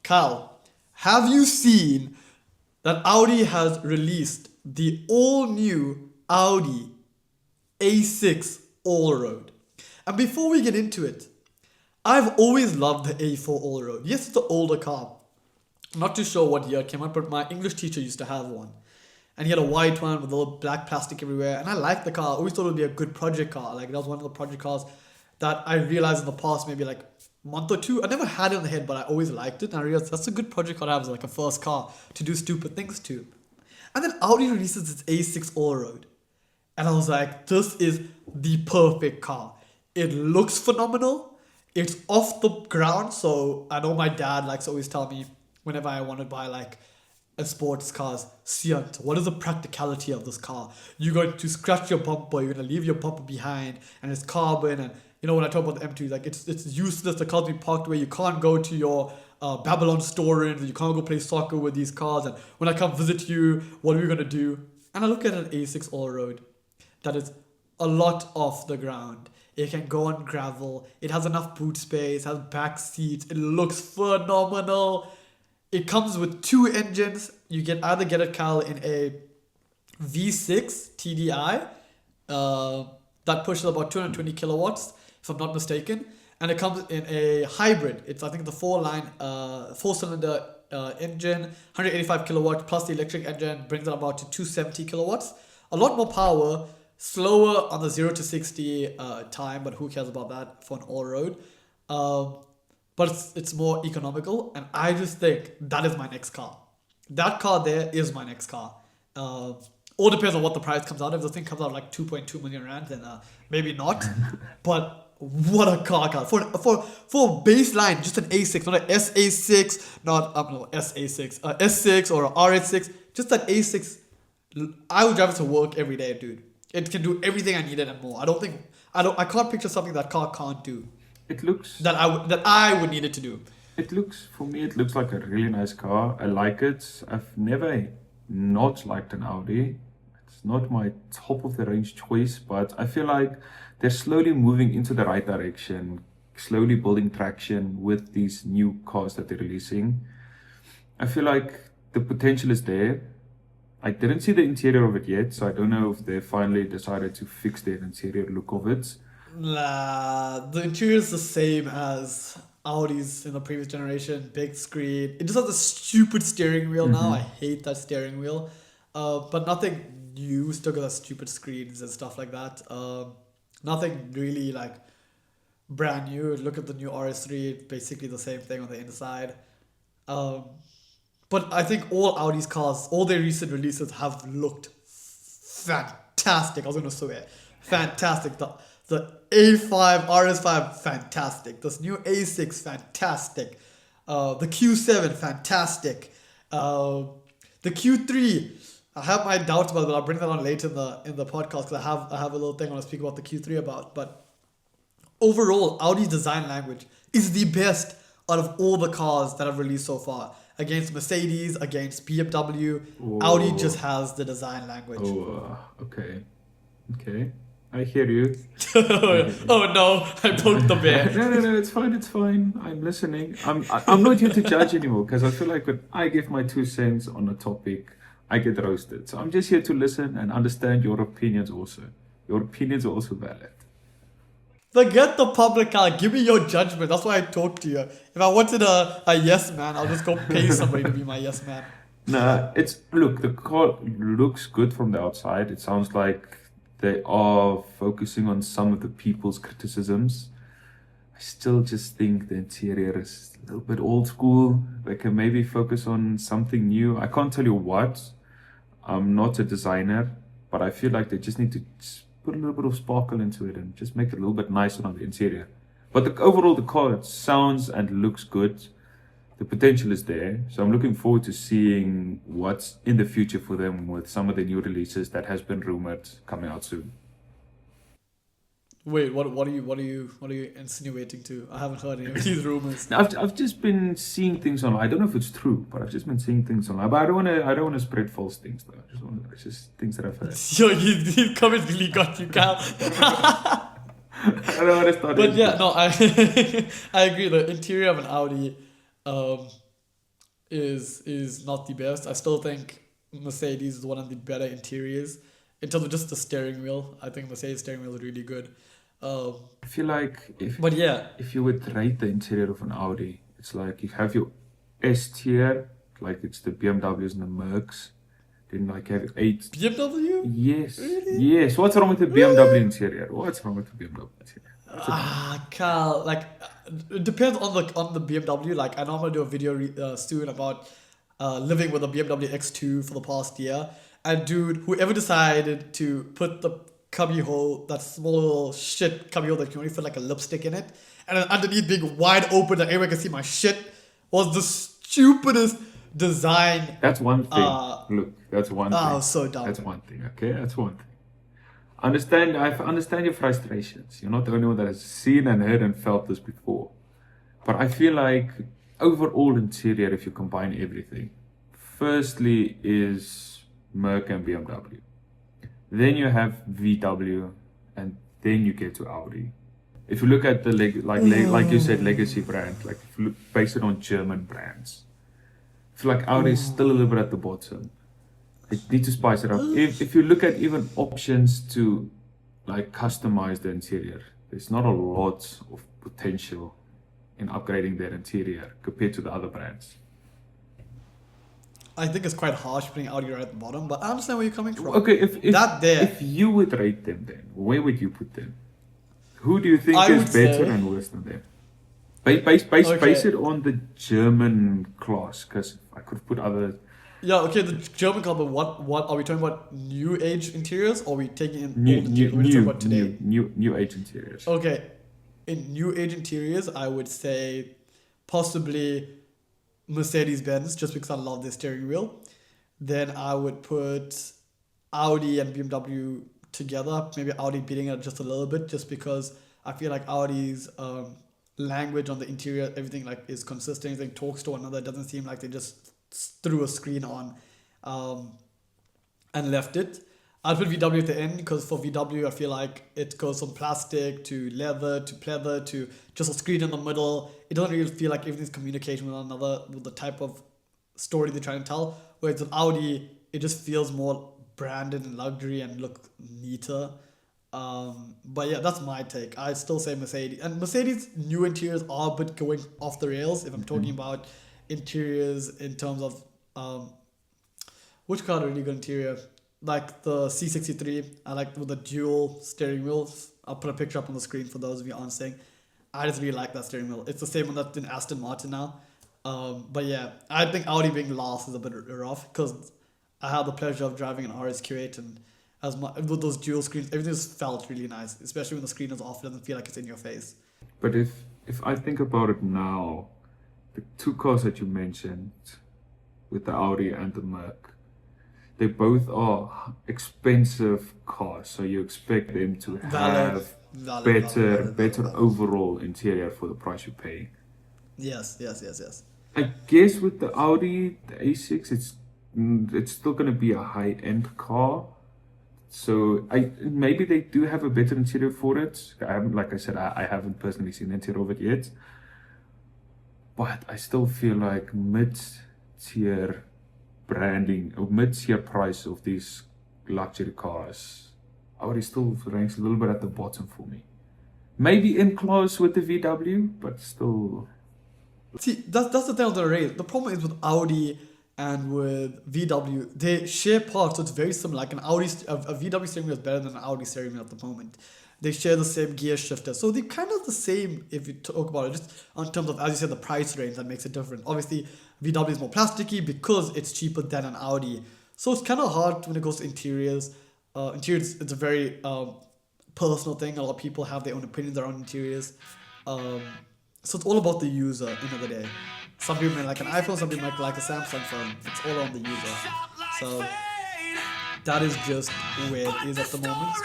Kyle, have you seen that Audi has released the all-new Audi A6 Allroad? And before we get into it, I've always loved the A4 Allroad. Yes, it's an older car. I'm not too sure what year it came out, but my English teacher used to have one. And he had a white one with a little black plastic everywhere. And I liked the car. I always thought it would be a good project car. Like, that was one of the project cars that I realized in the past, maybe like a month or two. I never had it in the head, but I always liked it. And I realized that's a good project car to have as like a first car to do stupid things to. And then Audi releases its A6 Allroad. And I was like, this is the perfect car. It looks phenomenal. It's off the ground. So I know my dad likes to always tell me whenever I want to buy like a sports cars, Suyant, what is the practicality of this car? You're going to scratch your bumper, you're going to leave your bumper behind, and it's carbon. And you know, when I talk about the M2, like it's useless. The cars be parked away. You can't go to your Babylon storage. You can't go play soccer with these cars. And when I come visit you, what are we going to do? And I look at an A6 Allroad that is a lot off the ground. It can go on gravel. It has enough boot space, has back seats. It looks phenomenal. It comes with two engines. You can either get it, Kyle, in a V6 TDI that pushes about 220 kilowatts, if I'm not mistaken. And it comes in a hybrid. It's, I think, the four-cylinder engine, 185 kilowatts plus the electric engine brings it about to 270 kilowatts. A lot more power. Slower on the 0 to 60 time, but who cares about that for an all-road? But it's more economical, and I just think that is my next car. That car there is my next car. All depends on what the price comes out. If the thing comes out like 2.2 million rand, then maybe not. But what a car! For baseline, just an A6, not an SA6, not no SA6, S6 or a RH6. Just that A6. I would drive it to work every day, dude. It can do everything I needed and more. I can't picture something that car can't do. It looks that I would need it to do. It looks like a really nice car. I like it. I've never not liked an Audi. It's not my top of the range choice, but I feel like they're slowly moving into the right direction, slowly building traction with these new cars that they're releasing. I feel like the potential is there. I didn't see the interior of it yet, so I don't know if they finally decided to fix the interior look of it. Nah, the interior is the same as Audi's in the previous generation. Big screen. It just has a stupid steering wheel now. I hate that steering wheel. But nothing new. Still got stupid screens and stuff like that. Nothing really like brand new. Look at the new RS3. Basically the same thing on the inside. But I think all Audi's cars, all their recent releases have looked fantastic. I was going to swear. Fantastic. The A5, RS5, fantastic. This new A6, fantastic. The Q7, fantastic. The Q3, I have my doubts about it, but I'll bring that on later in the podcast because I have a little thing I want to speak about the Q3 about. But overall, Audi's design language is the best out of all the cars that I've released so far. Against Mercedes, against BMW, Audi just has the design language. Okay. I hear you. Oh no, I poked the bear. No, it's fine. I'm listening. I'm not here to judge anymore because I feel like when I give my 2 cents on a topic, I get roasted. So I'm just here to listen and understand your opinions also. Your opinions are also valid. Forget the public car. Give me your judgment. That's why I talk to you. If I wanted a yes man, I'll just go pay somebody to be my yes man. Nah, the car looks good from the outside. It sounds like they are focusing on some of the people's criticisms. I still just think the interior is a little bit old school. They can maybe focus on something new. I can't tell you what. I'm not a designer, but I feel like they just need to put a little bit of sparkle into it and just make it a little bit nicer on the interior. But overall, the car, it sounds and looks good. The potential is there. So I'm looking forward to seeing what's in the future for them with some of the new releases that has been rumored coming out soon. Wait, what are you insinuating to? I haven't heard any of these rumors. Now, I've just been seeing things online. I don't know if it's true, but I've just been seeing things online. But I don't want to spread false things though. It's just things that I've heard. Yo, these comments really got you, Cal. I don't want to start. But yeah, no, I agree. The interior of an Audi, is not the best. I still think Mercedes is one of the better interiors in terms of just the steering wheel. I think Mercedes steering wheel is really good. Um, I feel like but yeah, if you would rate the interior of an Audi, it's like you have your S tier, like it's the BMWs and the Mercs. Then like you have eight. BMW. Yes, Really? yes. What's wrong with the BMW interior? What's wrong with the BMW interior? Carl, like it depends on the BMW. Like I know I'm gonna do a video soon about living with a BMW X2 for the past year. And dude, whoever decided to put the cubby hole, that small little shit cubby hole that can only fit like a lipstick in it, and then underneath being wide open that everyone can see my shit, was the stupidest design. That's one thing. Uh, Look, that's one thing. so dumb. That's one thing. Okay, that's one thing. I understand your frustrations. You're not the only one that has seen and heard and felt this before. But I feel like overall interior, if you combine everything, firstly is Merc and BMW. Then you have VW, and then you get to Audi. If you look at the like you said, legacy brands, like if you look, base it on German brands, I feel like Audi is still a little bit at the bottom. They need to spice it up. If you look at even options to like customize the interior, there's not a lot of potential in upgrading their interior compared to the other brands. I think it's quite harsh putting Audi right at the bottom, but I understand where you're coming from. Okay, if you would rate them, then where would you put them? Who do you think I is would better say- and worse than them? Base Okay. it on the German class, because I could put other. Yeah, okay, the German car, but what are we talking about? New age interiors, or are we taking in New, old new, interiors? What are we talking about today? new age interiors. Okay, in new age interiors, I would say possibly Mercedes Benz, just because I love their steering wheel. Then I would put Audi and BMW together. Maybe Audi beating it just a little bit, just because I feel like Audi's language on the interior, everything like is consistent. Everything talks to one another. It doesn't seem like they just threw a screen on and left it. I'll put VW at the end because for VW, I feel like it goes from plastic to leather to pleather to just a screen in the middle. It doesn't really feel like everything's communicating with one another with the type of story they're trying to tell. Whereas with Audi, it just feels more branded and luxury and look neater. But yeah, that's my take. I still say Mercedes. And Mercedes' new interiors are a bit going off the rails if I'm talking about interiors in terms of which car had a really good interior? Like the C63, I like with the dual steering wheels. I'll put a picture up on the screen for those of you aren't seeing. I just really like that steering wheel. It's the same one that's in Aston Martin now. But yeah, I think Audi being last is a bit rough because I had the pleasure of driving an RSQ8 and with those dual screens, everything just felt really nice, especially when the screen is off. It doesn't feel like it's in your face. But if I think about it now, the two cars that you mentioned, with the Audi and the Merc, they both are expensive cars, so you expect them to have better overall interior for the price you pay. Yes. I guess with the Audi, the A6, it's still going to be a high-end car. So maybe they do have a better interior for it. Like I said, I haven't personally seen the interior of it yet. But I still feel like mid-tier branding or mid-tier price of these luxury cars, Audi still ranks a little bit at the bottom for me. Maybe in class with the VW, but still. See, that's the thing of the race. The problem is with Audi and with VW, they share parts, so it's very similar. Like a VW steering wheel is better than an Audi steering wheel at the moment. They share the same gear shifter, so they're kind of the same if you talk about it. Just in terms of, as you said, the price range that makes it different. Obviously, VW is more plasticky because it's cheaper than an Audi. So it's kind of hard when it goes to interiors. Interiors, it's a very personal thing. A lot of people have their own opinions around interiors. So it's all about the user, end of the day. Some people may like an iPhone, some people might like a Samsung phone. It's all on the user. So that is just where it is at the moment.